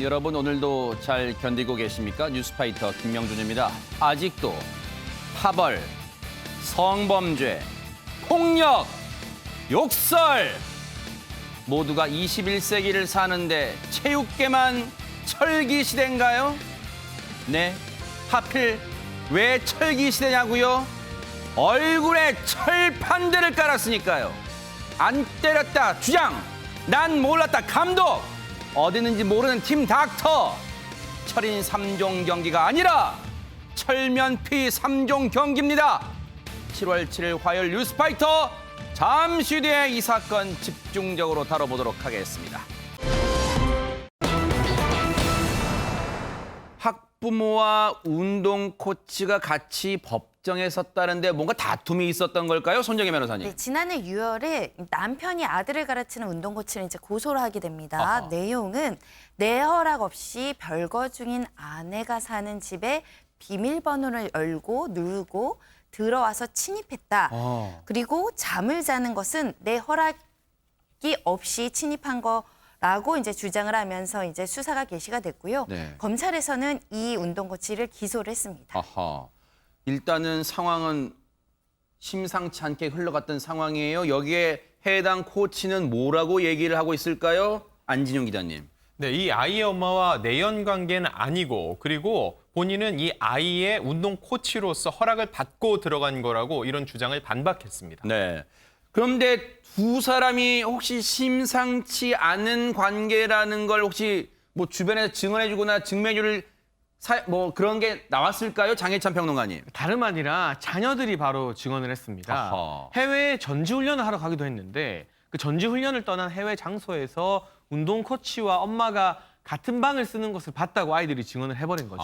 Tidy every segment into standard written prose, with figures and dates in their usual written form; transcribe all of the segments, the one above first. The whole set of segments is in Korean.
여러분 오늘도 잘 견디고 계십니까? 뉴스파이터 김명준입니다. 아직도 파벌, 성범죄, 폭력, 욕설 모두가 21세기를 사는데 체육계만 철기 시대인가요? 네, 하필 왜 철기 시대냐고요? 얼굴에 철판들을 깔았으니까요. 안 때렸다 주장, 난 몰랐다 감독, 어디 있는지 모르는 팀 닥터. 철인 3종 경기가 아니라 철면피 3종 경기입니다. 7월 7일 화요일 뉴스파이터, 잠시 뒤에 이 사건 집중적으로 다뤄보도록 하겠습니다. 학부모와 운동 코치가 같이 법정에 섰다는데 뭔가 다툼이 있었던 걸까요? 손정혜 변호사님. 네, 지난해 6월에 남편이 아들을 가르치는 운동 코치를 이제 고소를 하게 됩니다. 아하. 내용은 내 허락 없이 별거 중인 아내가 사는 집에 비밀번호를 열고 누르고 들어와서 침입했다. 그리고 잠을 자는 것은 내 허락이 없이 침입한 거라고 이제 주장을 하면서 이제 수사가 개시가 됐고요. 네. 검찰에서는 이 운동 코치를 기소를 했습니다. 아하. 일단은 상황은 심상치 않게 흘러갔던 상황이에요. 여기에 해당 코치는 뭐라고 얘기를 하고 있을까요? 안진용 기자님. 네, 이 아이의 엄마와 내연 관계는 아니고, 그리고 본인은 이 아이의 운동 코치로서 허락을 받고 들어간 거라고 이런 주장을 반박했습니다. 네. 그런데 두 사람이 혹시 심상치 않은 관계라는 걸 혹시 뭐 주변에서 증언해주거나 증명해줄 뭐 그런 게 나왔을까요? 장혜찬 평론가님. 다름 아니라 자녀들이 바로 증언을 했습니다. 아하. 해외에 전지훈련을 하러 가기도 했는데 그 전지훈련을 떠난 해외 장소에서 운동 코치와 엄마가 같은 방을 쓰는 것을 봤다고 아이들이 증언을 해버린 거죠.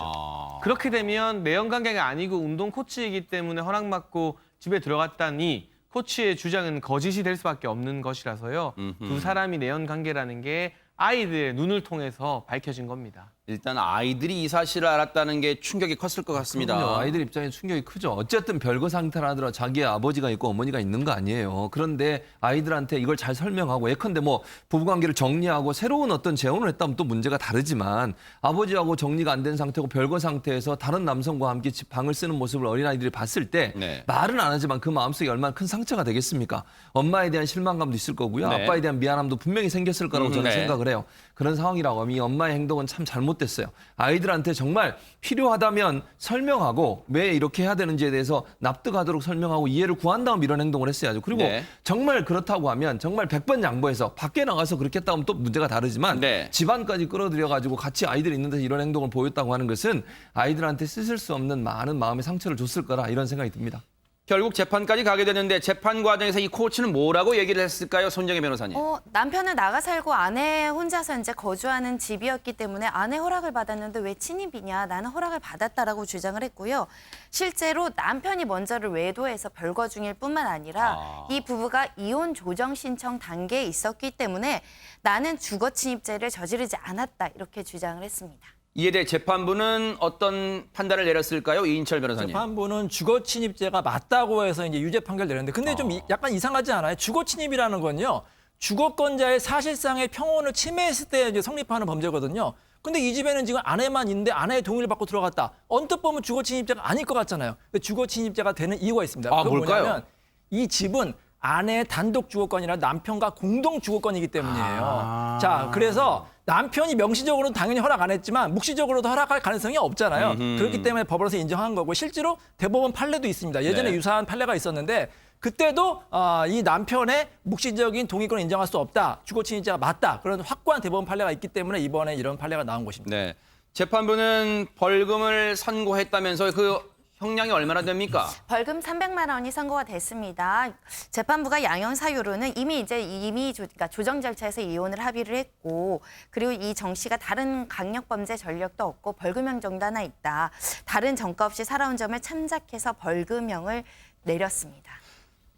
그렇게 되면 내연 관계가 아니고 운동 코치이기 때문에 허락받고 집에 들어갔다니 코치의 주장은 거짓이 될 수밖에 없는 것이라서요. 두 사람이 내연 관계라는 게 아이들의 눈을 통해서 밝혀진 겁니다. 일단 아이들이 이 사실을 알았다는 게 충격이 컸을 것 같습니다. 그럼요. 아이들 입장에 충격이 크죠. 어쨌든 별거 상태라 하더라도 자기의 아버지가 있고 어머니가 있는 거 아니에요. 그런데 아이들한테 이걸 잘 설명하고 예컨대 뭐 부부관계를 정리하고 새로운 어떤 재혼을 했다면 또 문제가 다르지만 아버지하고 정리가 안 된 상태고 별거 상태에서 다른 남성과 함께 집 방을 쓰는 모습을 어린아이들이 봤을 때 네. 말은 안 하지만 그 마음속에 얼마나 큰 상처가 되겠습니까? 엄마에 대한 실망감도 있을 거고요. 네. 아빠에 대한 미안함도 분명히 생겼을 거라고 저는 네. 생각을 해요. 그런 상황이라고 하면 이 엄마의 행동은 참 잘못됐어요. 아이들한테 정말 필요하다면 설명하고 왜 이렇게 해야 되는지에 대해서 납득하도록 설명하고 이해를 구한 다음 이런 행동을 했어야죠. 그리고 네. 정말 그렇다고 하면 정말 100번 양보해서 밖에 나가서 그렇게 했다 하면 또 문제가 다르지만 네. 집안까지 끌어들여가지고 같이 아이들이 있는 데서 이런 행동을 보였다고 하는 것은 아이들한테 씻을 수 없는 많은 마음의 상처를 줬을 거라 이런 생각이 듭니다. 결국 재판까지 가게 됐는데 재판 과정에서 이 코치는 뭐라고 얘기를 했을까요? 손정혜 변호사님. 남편은 나가 살고 아내 혼자서 이제 거주하는 집이었기 때문에 아내 허락을 받았는데 왜 침입이냐? 나는 허락을 받았다라고 주장을 했고요. 실제로 남편이 먼저를 외도해서 별거 중일 뿐만 아니라 이 부부가 이혼 조정 신청 단계에 있었기 때문에 나는 주거 침입죄를 저지르지 않았다 이렇게 주장을 했습니다. 이에 대해 재판부는 어떤 판단을 내렸을까요? 이인철 변호사님. 재판부는 주거 침입죄가 맞다고 해서 이제 유죄 판결 내렸는데 근데 좀 약간 이상하지 않아요? 주거 침입이라는 건요. 주거권자의 사실상의 평온을 침해했을 때 이제 성립하는 범죄거든요. 근데 이 집에는 지금 아내만 있는데 아내의 동의를 받고 들어갔다. 언뜻 보면 주거 침입죄가 아닐 것 같잖아요. 근데 주거 침입죄가 되는 이유가 있습니다. 그건 뭘까요? 뭐냐면 이 집은 아내의 단독 주거권이라 남편과 공동 주거권이기 때문이에요. 자, 그래서 남편이 명시적으로는 당연히 허락 안 했지만 묵시적으로도 허락할 가능성이 없잖아요. 그렇기 때문에 법원에서 인정한 거고 실제로 대법원 판례도 있습니다. 예전에 네. 유사한 판례가 있었는데 그때도 이 남편의 묵시적인 동의권을 인정할 수 없다. 주거 침입죄가 맞다. 그런 확고한 대법원 판례가 있기 때문에 이번에 이런 판례가 나온 것입니다. 네. 재판부는 벌금을 선고했다면서 그 형량이 얼마나 됩니까? 벌금 300만 원이 선고가 됐습니다. 재판부가 양형 사유로는 이미 그러니까 조정 절차에서 이혼을 합의를 했고, 그리고 이 정 씨가 다른 강력범죄 전력도 없고 벌금형 정도 하나 있다. 다른 전과 없이 살아온 점을 참작해서 벌금형을 내렸습니다.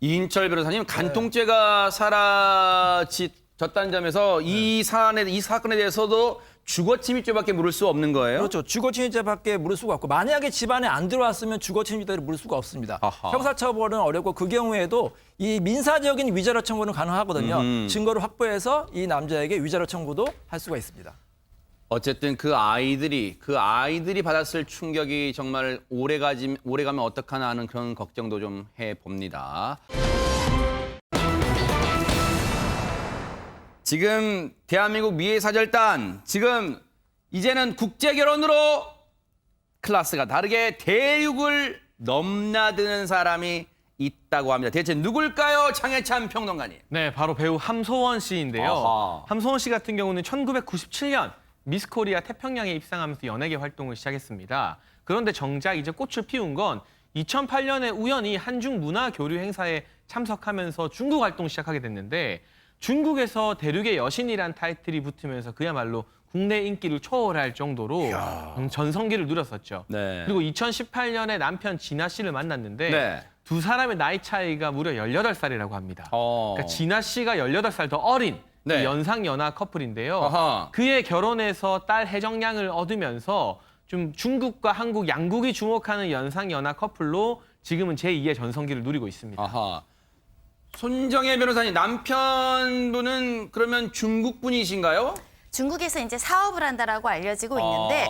이인철 변호사님, 간통죄가 사라졌다는 점에서 이 사건에 대해서도 주거 침입죄밖에 물을 수 없는 거예요? 그렇죠. 주거 침입죄밖에 물을 수가 없고 만약에 집안에 안 들어왔으면 주거 침입죄를 물을 수가 없습니다. 아하. 형사처벌은 어렵고 그 경우에도 이 민사적인 위자료 청구는 가능하거든요. 증거를 확보해서 이 남자에게 위자료 청구도 할 수가 있습니다. 어쨌든 그 아이들이 받았을 충격이 정말 오래 가면 어떡하나 하는 그런 걱정도 좀 해봅니다. 지금 대한민국 미래사절단 지금 이제는 국제결혼으로 클래스가 다르게 대륙을 넘나드는 사람이 있다고 합니다. 대체 누굴까요? 장혜찬 평론가님. 네, 바로 배우 함소원 씨인데요. 아하. 함소원 씨 같은 경우는 1997년 미스 코리아 태평양에 입상하면서 연예계 활동을 시작했습니다. 그런데 정작 이제 꽃을 피운 건 2008년에 우연히 한중 문화 교류 행사에 참석하면서 중국 활동을 시작하게 됐는데 중국에서 대륙의 여신이란 타이틀이 붙으면서 그야말로 국내 인기를 초월할 정도로 전성기를 누렸었죠. 네. 그리고 2018년에 남편 진아 씨를 만났는데 네. 두 사람의 나이 차이가 무려 18살이라고 합니다. 그러니까 진아 씨가 18살 더 어린 네. 연상연하 커플인데요. 아하. 그의 결혼에서 딸 혜정양을 얻으면서 좀 중국과 한국 양국이 주목하는 연상연하 커플로 지금은 제2의 전성기를 누리고 있습니다. 아하. 손정혜 변호사님, 남편분은 그러면 중국 분이신가요? 중국에서 이제 사업을 한다라고 알려지고 있는데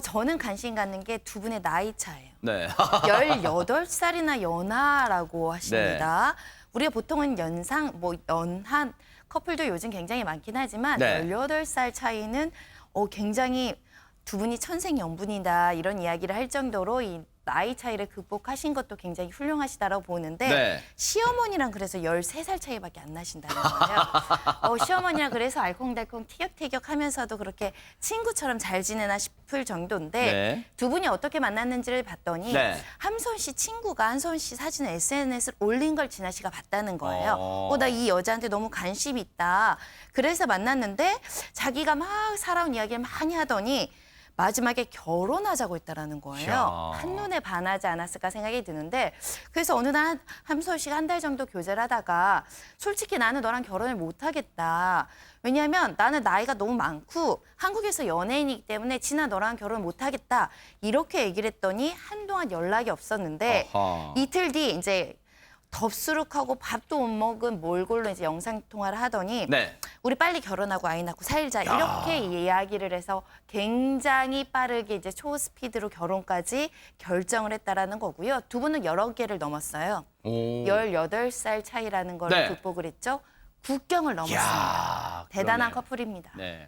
저는 관심 갖는 게 두 분의 나이 차예요. 네. 18살이나 연하라고 하십니다. 우리가 보통은 연한 커플도 요즘 굉장히 많긴 하지만 네. 18살 차이는 굉장히 두 분이 천생연분이다 이런 이야기를 할 정도로 이 나이 차이를 극복하신 것도 굉장히 훌륭하시다라고 보는데 네. 시어머니랑 그래서 13살 차이밖에 안 나신다는 거예요. 시어머니랑 그래서 알콩달콩 티격태격하면서도 그렇게 친구처럼 잘 지내나 싶을 정도인데 네. 두 분이 어떻게 만났는지를 봤더니 네. 함소원 씨 친구가 한소원 씨 사진을 SNS에 올린 걸 진아 씨가 봤다는 거예요. 나 이 여자한테 너무 관심이 있다. 그래서 만났는데 자기가 막 살아온 이야기를 많이 하더니 마지막에 결혼하자고 했다라는 거예요. 한눈에 반하지 않았을까 생각이 드는데 그래서 어느 날 함소원 씨가 한 달 정도 교제를 하다가 솔직히 나는 너랑 결혼을 못 하겠다. 왜냐하면 나는 나이가 너무 많고 한국에서 연예인이기 때문에 진아 너랑 결혼 못 하겠다. 이렇게 얘기를 했더니 한동안 연락이 없었는데 아하. 이틀 뒤 이제 덥수룩하고 밥도 못 먹은 몰골로 이제 영상 통화를 하더니 네. 우리 빨리 결혼하고 아이 낳고 살자 이렇게 이야기를 해서 굉장히 빠르게 이제 초스피드로 결혼까지 결정을 했다라는 거고요. 두 분은 여러 개를 넘었어요. 18살 차이라는 걸 네. 극복을 했죠. 국경을 넘었습니다. 대단한 그러네. 커플입니다. 네.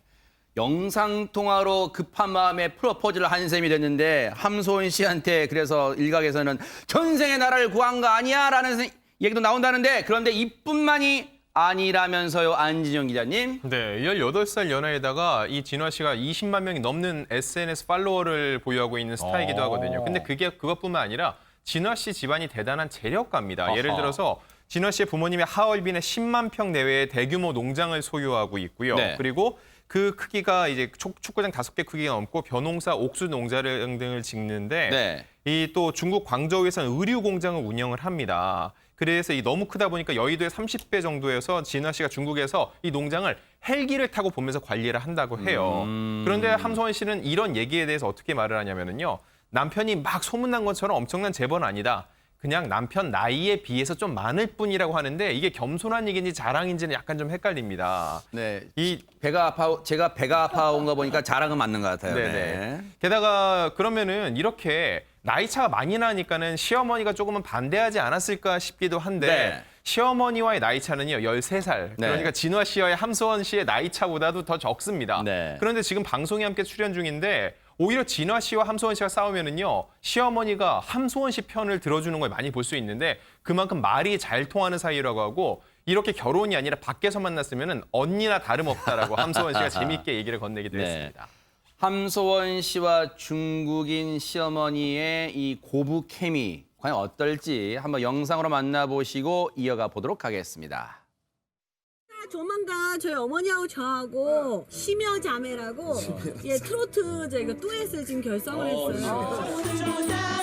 영상 통화로 급한 마음에 프로포즈를 한 셈이 됐는데 함소은 씨한테 그래서 일각에서는 전생에 나라를 구한 거 아니야라는 얘기도 나온다는데 그런데 이뿐만이 아니라면서요, 안진영 기자님. 네, 18살 연하에다가 이 진화 씨가 20만 명이 넘는 SNS 팔로워를 보유하고 있는 스타이기도 하거든요. 근데 그것뿐만 아니라 진화 씨 집안이 대단한 재력가입니다. 아하. 예를 들어서 진화 씨의 부모님이 하얼빈에 10만 평 내외의 대규모 농장을 소유하고 있고요. 네. 그리고 그 크기가 이제 축구장 5개 크기가 넘고 벼농사, 옥수 농자를 등을 짓는데 네. 이 또 중국 광저우에서는 의류 공장을 운영을 합니다. 그래서 이 너무 크다 보니까 여의도의 30배 정도에서 진화 씨가 중국에서 이 농장을 헬기를 타고 보면서 관리를 한다고 해요. 그런데 함소원 씨는 이런 얘기에 대해서 어떻게 말을 하냐면요. 남편이 막 소문난 것처럼 엄청난 재벌은 아니다. 그냥 남편 나이에 비해서 좀 많을 뿐이라고 하는데 이게 겸손한 얘기인지 자랑인지는 약간 좀 헷갈립니다. 네. 이 제가 배가 아파온 거 보니까 자랑은 맞는 것 같아요. 네네. 네. 게다가 그러면은 이렇게 나이 차가 많이 나니까는 시어머니가 조금은 반대하지 않았을까 싶기도 한데 네. 시어머니와의 나이 차는요 13살. 네. 그러니까 진화 씨와 함소원 씨의 나이 차보다도 더 적습니다. 네. 그런데 지금 방송에 함께 출연 중인데 오히려 진화 씨와 함소원 씨가 싸우면은요 시어머니가 함소원 씨 편을 들어주는 걸 많이 볼 수 있는데 그만큼 말이 잘 통하는 사이라고 하고 이렇게 결혼이 아니라 밖에서 만났으면은 언니나 다름없다라고 함소원 씨가 재밌게 얘기를 건네기도 네. 했습니다. 함소원 씨와 중국인 시어머니의 이 고부 케미 과연 어떨지 한번 영상으로 만나보시고 이어가 보도록 하겠습니다. 조만간 저희 어머니하고 저하고 심여 자매라고 예 트로트 저희가 듀엣을 지금 결성을 했어요.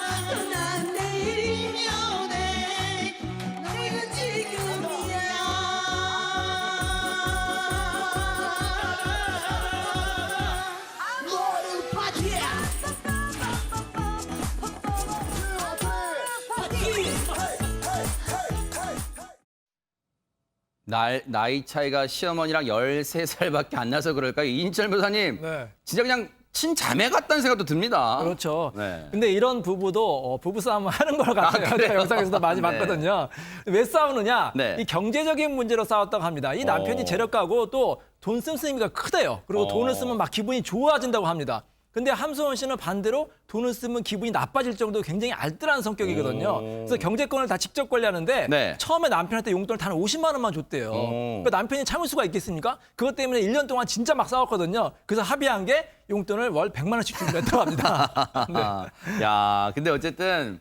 나이 차이가 시어머니랑 13살밖에 안 나서 그럴까요? 이인철 변호사님, 네. 진짜 그냥 친자매 같다는 생각도 듭니다. 그렇죠. 네. 근데 이런 부부도 부부싸움을 하는 걸 같아요. 그래요? 제가 영상에서도 많이 네. 봤거든요. 왜 싸우느냐? 네. 이 경제적인 문제로 싸웠다고 합니다. 이 남편이 재력가고 또 돈 씀씀이가 크대요. 그리고 돈을 쓰면 막 기분이 좋아진다고 합니다. 근데 함소원 씨는 반대로 돈을 쓰면 기분이 나빠질 정도로 굉장히 알뜰한 성격이거든요. 그래서 경제권을 다 직접 관리하는데 네. 처음에 남편한테 용돈을 단 50만 원만 줬대요. 그러니까 남편이 참을 수가 있겠습니까? 그것 때문에 1년 동안 진짜 막 싸웠거든요. 그래서 합의한 게 용돈을 월 100만 원씩 주기로 했다고 합니다. 네. 야, 근데 어쨌든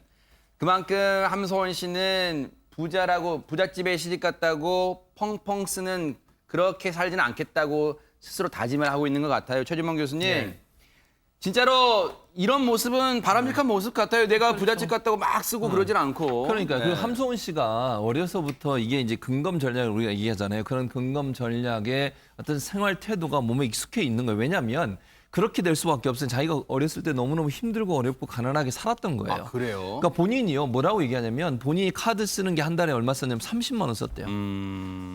그만큼 함소원 씨는 부잣집에 시집 갔다고 펑펑 쓰는 그렇게 살지는 않겠다고 스스로 다짐을 하고 있는 것 같아요. 최진범 교수님. 네. 진짜로 이런 모습은 바람직한 모습 같아요. 내가 부잣집 갔다고 막 쓰고 그러진 않고. 그러니까 네. 그 함소원 씨가 어려서부터 이게 이제 근검 전략을 우리가 얘기하잖아요. 그런 근검 전략의 어떤 생활 태도가 몸에 익숙해 있는 거예요. 왜냐하면 그렇게 될 수밖에 없어요. 자기가 어렸을 때 너무너무 힘들고 어렵고 가난하게 살았던 거예요. 아, 그래요? 그러니까 본인이요. 뭐라고 얘기하냐면 본인이 카드 쓰는 게 한 달에 얼마 썼냐면 30만 원 썼대요.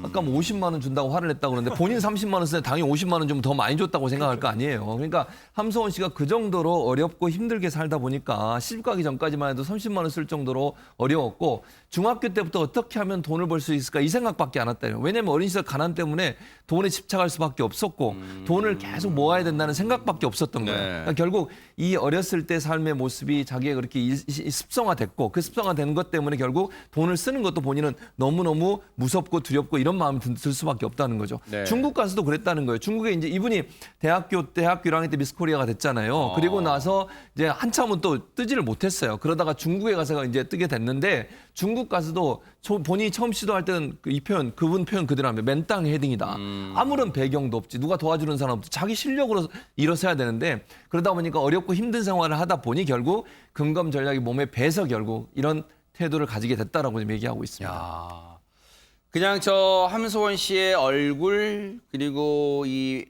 아까 뭐 50만 원 준다고 화를 냈다고 그러는데 본인 30만 원 쓰는데 당연히 50만 원 좀 더 많이 줬다고 생각할 거 아니에요. 그러니까 함소원 씨가 그 정도로 어렵고 힘들게 살다 보니까 시집 가기 전까지만 해도 30만 원 쓸 정도로 어려웠고 중학교 때부터 어떻게 하면 돈을 벌 수 있을까 이 생각밖에 안 왔다요. 왜냐면 어린 시절 가난 때문에 돈에 집착할 수밖에 없었고 돈을 계속 모아야 된다는 생각밖에 없었던 거예요. 네. 그러니까 결국 이 어렸을 때 삶의 모습이 자기가 그렇게 습성화됐고 그 습성화된 것 때문에 결국 돈을 쓰는 것도 본인은 너무너무 무섭고 두렵고 이런 마음이 들 수밖에 없다는 거죠. 네. 중국 가서도 그랬다는 거예요. 중국에 이제 이분이 대학교 1학년 때 미스 코리아가 됐잖아요. 그리고 나서 이제 한참은 또 뜨지를 못했어요. 그러다가 중국에 가서 이제 뜨게 됐는데 중국 가서도 본인이 처음 시도할 때는 이 표현, 그분 표현 그대로 하면 맨땅 헤딩이다. 아무런 배경도 없지. 누가 도와주는 사람 없지. 자기 실력으로 일어서야 되는데 그러다 보니까 어렵고 힘든 생활을 하다 보니 결국 근검 전략이 몸에 배서 결국 이런 태도를 가지게 됐다라고 지금 얘기하고 있습니다. 야, 그냥 저 함소원 씨의 얼굴 그리고 이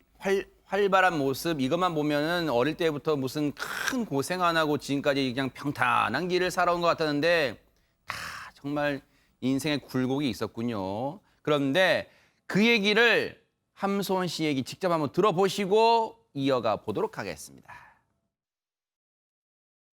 활발한 모습 이것만 보면은 어릴 때부터 무슨 큰 고생 안 하고 지금까지 그냥 평탄한 길을 살아온 것 같았는데 다 정말 인생의 굴곡이 있었군요. 그런데 그 얘기를 함소원 씨 얘기 직접 한번 들어보시고 이어가 보도록 하겠습니다.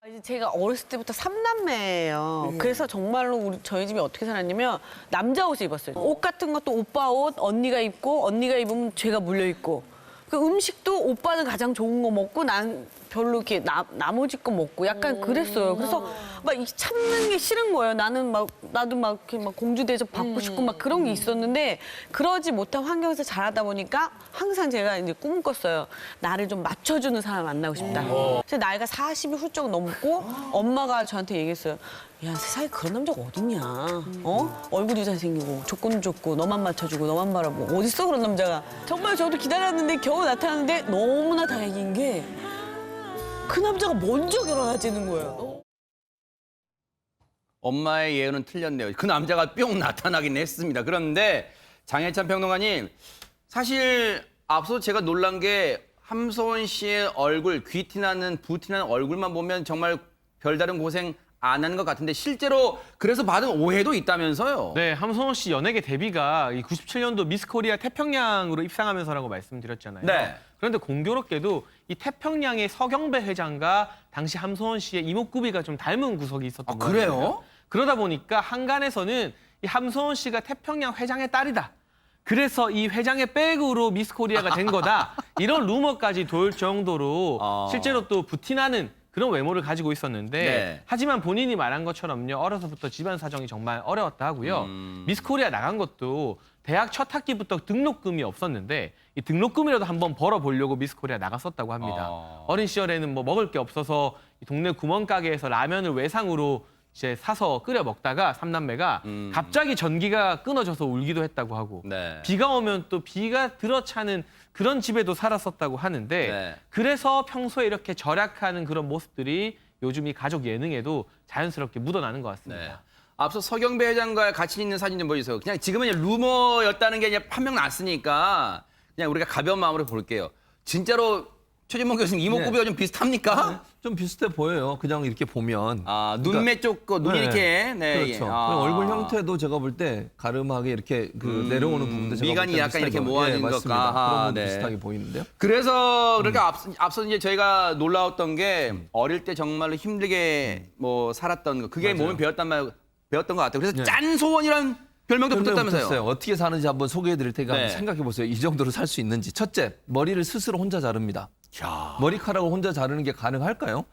이제 제가 어렸을 때부터 3남매예요. 그래서 정말로 저희 집이 어떻게 살았냐면 남자 옷을 입었어요. 옷 같은 것도 오빠 옷 언니가 입고 언니가 입으면 제가 물려 입고 그 음식도 오빠는 가장 좋은 거 먹고 난 별로 이렇게 나머지 거 먹고 약간 그랬어요. 그래서 막 참는 게 싫은 거예요. 나도 막 이렇게 막 공주 대접 받고 싶고 막 그런 게 있었는데 그러지 못한 환경에서 자라다 보니까 항상 제가 이제 꿈을 꿨어요. 나를 좀 맞춰주는 사람 만나고 싶다. 그래서 나이가 40이 훌쩍 넘고 엄마가 저한테 얘기했어요. 야, 세상에 그런 남자가 어딨냐. 얼굴이 잘생기고 조건도 좋고 너만 맞춰주고 너만 바라보고 어딨어 그런 남자가. 정말 저도 기다렸는데 겨우 나타났는데 너무나 다행인 게 그 남자가 먼저 결혼하자는 거예요. 엄마의 예언은 틀렸네요. 그 남자가 뿅 나타나긴 했습니다. 그런데 장혜찬 평론가님, 사실 앞서 제가 놀란 게 함소원 씨의 얼굴, 귀티나는 부티나는 얼굴만 보면 정말 별다른 고생 안 하는 것 같은데 실제로 그래서 받은 오해도 있다면서요? 네, 함소원 씨 연예계 데뷔가 이 97년도 미스 코리아 태평양으로 입상하면서라고 말씀드렸잖아요. 네. 그런데 공교롭게도 이 태평양의 서경배 회장과 당시 함소원 씨의 이목구비가 좀 닮은 구석이 있었던 거예요. 그래요? 그러다 보니까 한간에서는 이 함소원 씨가 태평양 회장의 딸이다. 그래서 이 회장의 백으로 미스 코리아가 된 거다. 이런 루머까지 돌 정도로 실제로 또 부티나는 그런 외모를 가지고 있었는데 네. 하지만 본인이 말한 것처럼요. 어려서부터 집안 사정이 정말 어려웠다 하고요. 미스 코리아 나간 것도 대학 첫 학기부터 등록금이 없었는데 이 등록금이라도 한번 벌어보려고 미스 코리아 나갔었다고 합니다. 어린 시절에는 뭐 먹을 게 없어서 이 동네 구멍가게에서 라면을 외상으로 이제 사서 끓여 먹다가 삼남매가 갑자기 전기가 끊어져서 울기도 했다고 하고 네. 비가 오면 또 비가 들어차는 그런 집에도 살았었다고 하는데 네. 그래서 평소에 이렇게 절약하는 그런 모습들이 요즘 이 가족 예능에도 자연스럽게 묻어나는 것 같습니다. 네. 앞서 서경배 회장과 같이 있는 사진 좀 보여주세요. 그냥 지금은 이제 루머였다는 게 이제 판명 났으니까 그냥 우리가 가벼운 마음으로 볼게요. 진짜로 최진봉 교수님 이목구비가 좀 비슷합니까? 좀 비슷해 보여요. 그냥 이렇게 보면. 아, 눈매 쪽, 눈이 네. 이렇게. 네. 그렇죠. 아. 얼굴 형태도 제가 볼 때 가름하게 이렇게 그 내려오는 부분도 제가 미간이 볼때 약간 이렇게 비슷하게 모아진 맞습니다. 것과. 아, 그런 부분 네. 비슷하게 보이는데요. 그래서 그렇게 앞서 이제 저희가 놀라웠던 게 어릴 때 정말로 힘들게 뭐 살았던 거. 그게 몸에 배웠던 것 같아요. 그래서 짠소원이란 별명도 붙었다면서요. 붙었어요. 어떻게 사는지 한번 소개해 드릴 테니까 네. 한번 생각해 보세요. 이 정도로 살 수 있는지. 첫째, 머리를 스스로 혼자 자릅니다. 머리카락을 혼자 자르는 게 가능할까요?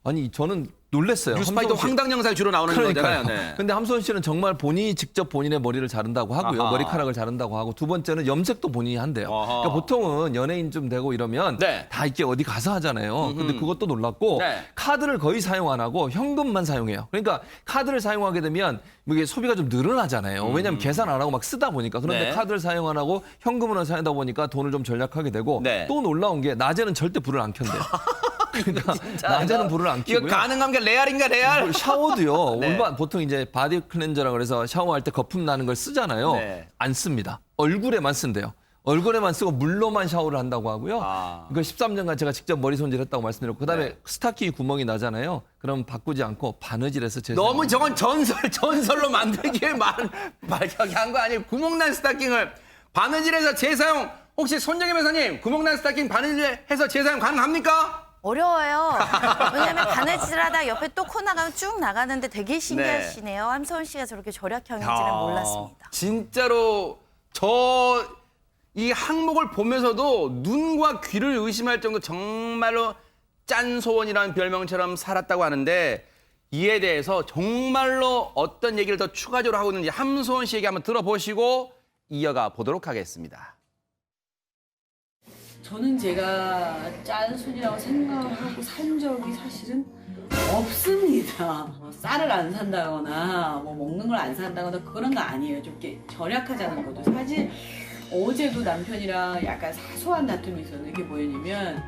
아니, 저는 놀랐어요. 뉴스파이터 함소원 씨. 황당 영상에 주로 나오는 그러니까요. 거잖아요. 네. 근데 함소원 씨는 정말 본인이 직접 본인의 머리를 자른다고 하고요. 아하. 머리카락을 자른다고 하고 두 번째는 염색도 본인이 한대요. 아하. 그러니까 보통은 연예인 좀 되고 이러면 네. 다 이렇게 어디 가서 하잖아요. 근데 그것도 놀랐고 네. 카드를 거의 사용 안 하고 현금만 사용해요. 그러니까 카드를 사용하게 되면 이게 소비가 좀 늘어나잖아요. 왜냐하면 계산 안 하고 막 쓰다 보니까. 그런데 네. 카드를 사용 안 하고 현금으로 사용하다 보니까 돈을 좀 절약하게 되고 네. 또 놀라운 게 낮에는 절대 불을 안 켠대요. 그러니까 낮에는 불을 안 이거 켜고요. 가능한 게 레알인가 레알? 샤워도요. 네. 일반 보통 이제 바디 클렌저라 그래서 샤워할 때 거품 나는 걸 쓰잖아요. 네. 안 씁니다. 얼굴에만 쓴대요. 얼굴에만 쓰고 물로만 샤워를 한다고 하고요. 아. 이거 13년간 제가 직접 머리 손질했다고 말씀드렸고 그다음에 네. 스타킹 구멍이 나잖아요. 그럼 바꾸지 않고 바느질해서 제 너무 저건 전설로 만들기에 말하게 한 거 아니에요? 구멍난 스타킹을 바느질해서 재사용. 혹시 손정혜 변호사님 구멍난 스타킹 바느질해서 재사용 가능합니까? 어려워요. 왜냐하면 바느질하다 옆에 또 코 나가면 쭉 나가는데 되게 신기하시네요. 함소원 씨가 저렇게 절약형인지는 몰랐습니다. 진짜로 이 항목을 보면서도 눈과 귀를 의심할 정도 정말로 짠소원이라는 별명처럼 살았다고 하는데 이에 대해서 정말로 어떤 얘기를 더 추가적으로 하고 있는지 함소원 씨 얘기 한번 들어보시고 이어가 보도록 하겠습니다. 저는 제가 짠순이라고 생각을 하고 산 적이 사실은 없습니다. 뭐 쌀을 안 산다거나 뭐 먹는 걸 안 산다거나 그런 거 아니에요. 좀 이렇게 절약하자는 거죠. 사실 어제도 남편이랑 약간 사소한 다툼이 있었는데 그게 뭐였냐면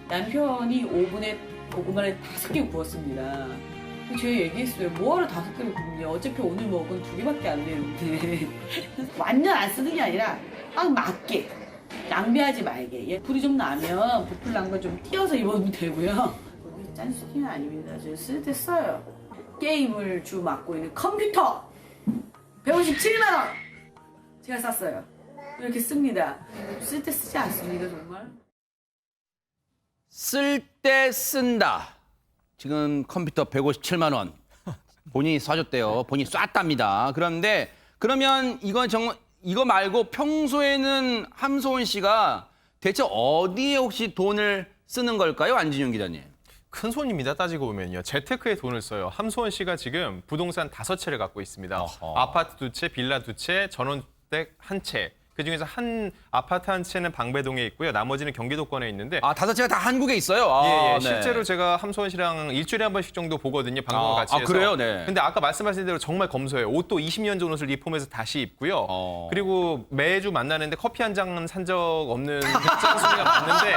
남편이 오븐에 고구마를 5개 구웠습니다. 제가 얘기했어요. 뭐하러 5개를 굽냐. 어차피 오늘 먹은 2개밖에 안 되는데. 완전 안 쓰는 게 아니라 딱 맞게. 낭비하지 말게. 얘 불이 좀 나면 부풀 난 거 좀 띄어서 입어도 되고요. 여기 짠스팅은 아닙니다. 저 쓸 때 써요. 게임을 주 맡고 있는 컴퓨터 157만 원 제가 샀어요. 이렇게 씁니다. 쓸 때 쓰지 않습니다, 정말. 쓸 때 쓴다. 지금 컴퓨터 157만 원. 본인이 쏴줬대요. 본인이 쐈답니다. 그런데 그러면 이거 말고 평소에는 함소원 씨가 대체 어디에 혹시 돈을 쓰는 걸까요? 안진용 기자님. 큰 손입니다. 따지고 보면요. 재테크에 돈을 써요. 함소원 씨가 지금 부동산 5채를 갖고 있습니다. 어허. 아파트 2채, 빌라 2채, 전원주택 1채. 그중에서 한 아파트 1채는 방배동에 있고요. 나머지는 경기도권에 있는데 아, 5채가 다 한국에 있어요? 아, 예, 네. 실제로 제가 함소원 씨랑 일주일에 한 번씩 정도 보거든요. 방송을 아, 같이 아, 해서. 그래요? 네. 근데 아까 말씀하신 대로 정말 검소해요. 옷도 20년 전 옷을 리폼해서 다시 입고요. 그리고 매주 만나는데 커피 한 잔은 산 적 없는 짠순이가 맞는데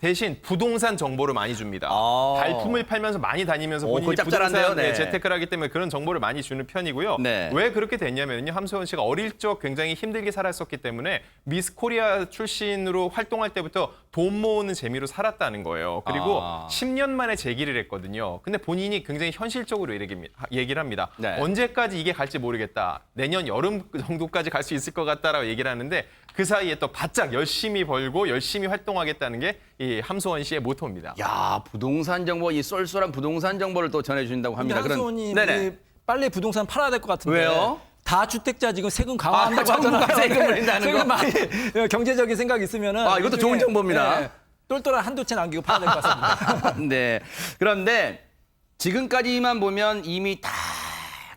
대신 부동산 정보를 많이 줍니다. 발품을 팔면서 많이 다니면서 오, 본인이 그거 짭짤한데요? 부동산 네. 재테크를 하기 때문에 그런 정보를 많이 주는 편이고요. 네. 왜 그렇게 됐냐면요. 함소원 씨가 어릴 적 굉장히 힘들게 살았었기 때문에 미스 코리아 출신으로 활동할 때부터 돈 모으는 재미로 살았다는 거예요. 그리고 10년 만에 재기를 했거든요. 근데 본인이 굉장히 현실적으로 얘기를 합니다. 네. 언제까지 이게 갈지 모르겠다. 내년 여름 정도까지 갈 수 있을 것 같다라고 얘기를 하는데 그 사이에 또 바짝 열심히 벌고 열심히 활동하겠다는 게 이 함소원 씨의 모토입니다. 야, 부동산 정보, 이 쏠쏠한 부동산 정보를 또 전해주신다고 근데 합니다. 한소원이 네네. 빨리 부동산 팔아야 될 것 같은데. 왜요? 다주택자 지금 세금 강화한다고 정부가 하잖아요. 세금을 낸다는 세금 거? 많이 경제적인 생각이 있으면은 아, 이것도 좋은 정보입니다. 똘똘한 한두 채 남기고 팔아야 될 것 같습니다. 네. 그런데 지금까지만 보면 이미 다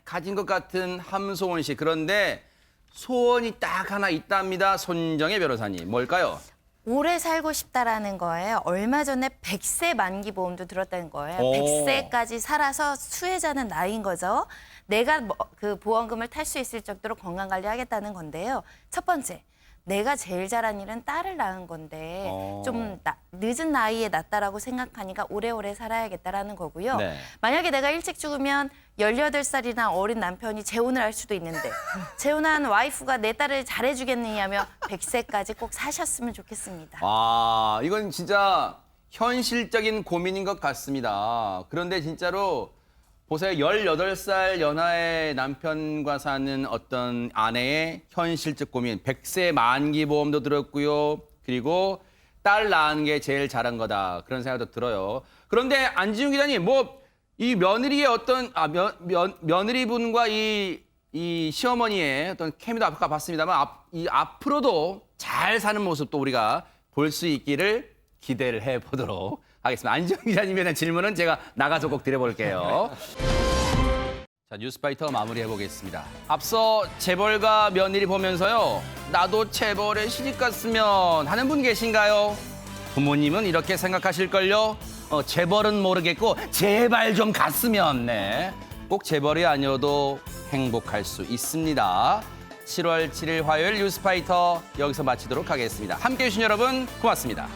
가진 것 같은 함소원 씨. 그런데 소원이 딱 하나 있답니다. 손정혜 변호사님. 뭘까요? 오래 살고 싶다라는 거예요. 얼마 전에 100세 만기 보험도 들었다는 거예요. 오. 100세까지 살아서 수혜자는 나인 거죠. 내가 그 보험금을 탈 수 있을 정도로 건강 관리하겠다는 건데요. 첫 번째, 내가 제일 잘한 일은 딸을 낳은 건데 좀 늦은 나이에 낳았다라고 생각하니까 오래오래 살아야겠다라는 거고요. 네. 만약에 내가 일찍 죽으면 18살이나 어린 남편이 재혼을 할 수도 있는데 재혼한 와이프가 내 딸을 잘해주겠느냐며 100세까지 꼭 사셨으면 좋겠습니다. 아, 이건 진짜 현실적인 고민인 것 같습니다. 그런데 진짜로 보세요. 18살 연하의 남편과 사는 어떤 아내의 현실적 고민. 100세 만기 보험도 들었고요. 그리고 딸 낳은 게 제일 잘한 거다. 그런 생각도 들어요. 그런데 안지훈 기자님, 뭐 이 며느리의 어떤 며느리분과 이 시어머니의 어떤 케미도 아까 봤습니다만 이 앞으로도 잘 사는 모습도 우리가 볼 수 있기를 기대를 해보도록 하겠습니다. 안지훈 기자님에 대한 질문은 제가 나가서 꼭 드려볼게요. 자, 뉴스파이터 마무리해보겠습니다. 앞서 재벌가 며느리 보면서요. 나도 재벌의 시집 갔으면 하는 분 계신가요? 부모님은 이렇게 생각하실걸요. 재벌은 모르겠고 제발 좀 갔으면. 네. 꼭 재벌이 아니어도 행복할 수 있습니다. 7월 7일 화요일 뉴스파이터 여기서 마치도록 하겠습니다. 함께해 주신 여러분 고맙습니다.